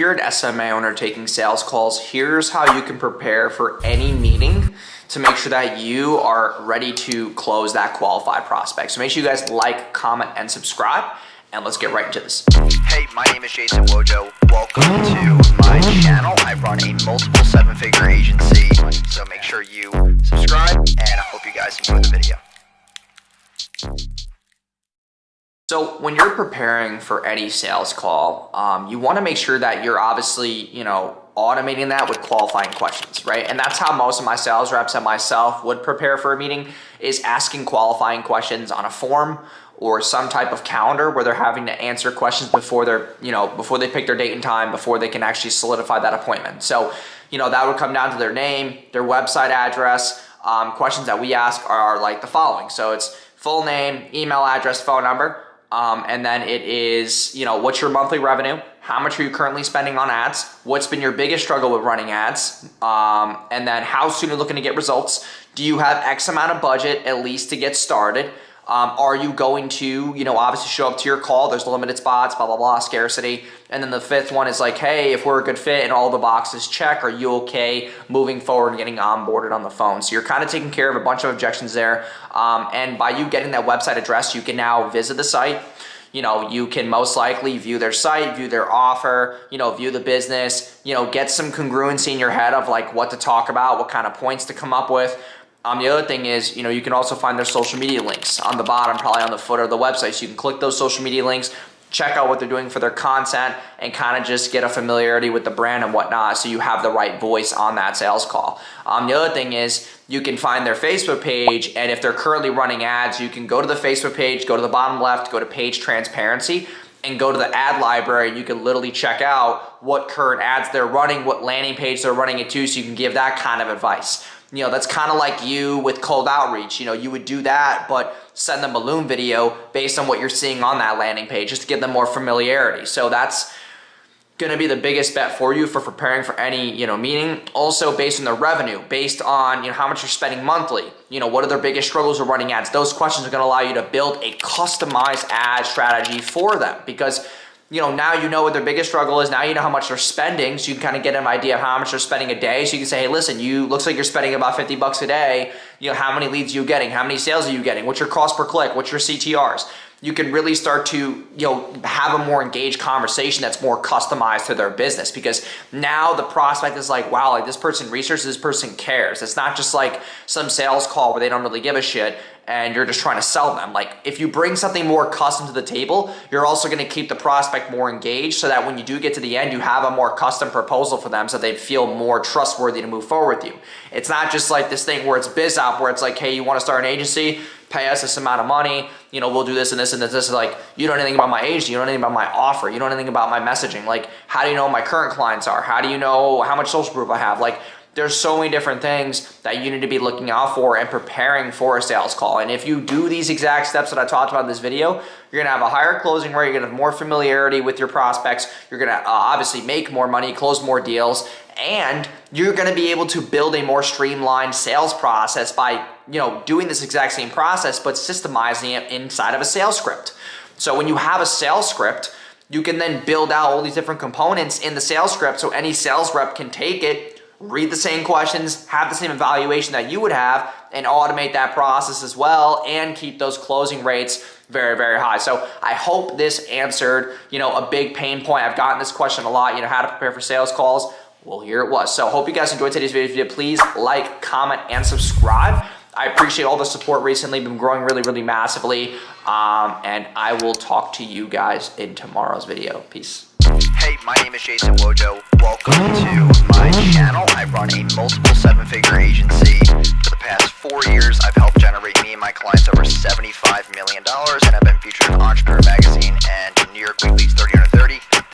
you're an SMA owner taking sales calls, here's how you can prepare for any meeting to make sure that you are ready to close that qualified prospect. So make sure you guys like, comment, and subscribe, and let's get right into this. Hey, my name is Jason Wojo. Welcome to my channel. I run a multiple seven-figure agency, so make sure you subscribe, and I hope you guys enjoy the video. So when you're preparing for any sales call, you want to make sure that you're obviously, automating that with qualifying questions, right? And that's how most of my sales reps and myself would prepare for a meeting, is asking qualifying questions on a form or some type of calendar where they're having to answer questions before before they pick their date and time, before they can actually solidify that appointment. So, that would come down to their name, their website address. Questions that we ask are like the following. So it's full name, email address, phone number. And then it is, what's your monthly revenue? How much are you currently spending on ads? What's been your biggest struggle with running ads? And then how soon are you looking to get results? Do you have X amount of budget at least to get started? Are you going to, obviously show up to your call? There's limited spots, blah, blah, blah, scarcity. And then the fifth one is like, hey, if we're a good fit and all the boxes check, are you okay moving forward and getting onboarded on the phone? So you're kind of taking care of a bunch of objections there. And by you getting that website address, you can now visit the site. You can most likely view their site, view their offer, view the business, get some congruency in your head of like what to talk about, what kind of points to come up with. The other thing is, you can also find their social media links on the bottom, probably on the footer of the website. So you can click those social media links, check out what they're doing for their content, and kind of just get a familiarity with the brand and whatnot, so you have the right voice on that sales call. The other thing is you can find their Facebook page, and if they're currently running ads, you can go to the Facebook page, go to the bottom left, go to page transparency, and go to the ad library. You can literally check out what current ads they're running, what landing page they're running it to, so you can give that kind of advice. That's kind of like you with cold outreach. You would do that, but send them a Loom video based on what you're seeing on that landing page, just to give them more familiarity. So that's going to be the biggest bet for you for preparing for any, meeting. Also based on their revenue, based on, how much you're spending monthly, what are their biggest struggles with running ads. Those questions are going to allow you to build a customized ad strategy for them, because now you know what their biggest struggle is. Now you know how much they're spending, so you can kind of get an idea of how much they're spending a day. So you can say, hey, listen, looks like you're spending about $50 a day. How many leads are you getting? How many sales are you getting? What's your cost per click? What's your CTRs? You can really start to, have a more engaged conversation that's more customized to their business, because now the prospect is like, wow, like this person researches, this person cares. It's not just like some sales call where they don't really give a shit and you're just trying to sell them. Like, if you bring something more custom to the table, you're also going to keep the prospect more engaged, so that when you do get to the end, you have a more custom proposal for them, so they feel more trustworthy to move forward with you. It's not just like this thing where it's BizOp, where it's like, hey, you want to start an agency? Pay us this amount of money, we'll do this and this and this. This is like, you don't know anything about my agency, you don't know anything about my offer, you don't know anything about my messaging. Like, how do you know what my current clients are? How do you know how much social proof I have? Like, there's so many different things that you need to be looking out for and preparing for a sales call. And if you do these exact steps that I talked about in this video, you're gonna have a higher closing rate, you're gonna have more familiarity with your prospects, you're gonna obviously make more money, close more deals, and you're gonna be able to build a more streamlined sales process by doing this exact same process, but systemizing it inside of a sales script. So when you have a sales script, you can then build out all these different components in the sales script, so any sales rep can take it, read the same questions, have the same evaluation that you would have, and automate that process as well, and keep those closing rates very, very high. So I hope this answered, a big pain point. I've gotten this question a lot, how to prepare for sales calls. Well, here it was. So hope you guys enjoyed today's video. Please like, comment, and subscribe. I appreciate all the support recently. Been growing really, really massively. And I will talk to you guys in tomorrow's video. Peace. Hey, my name is Jason Wojo. Welcome to my channel. I run a multiple seven-figure agency. For the past 4 years,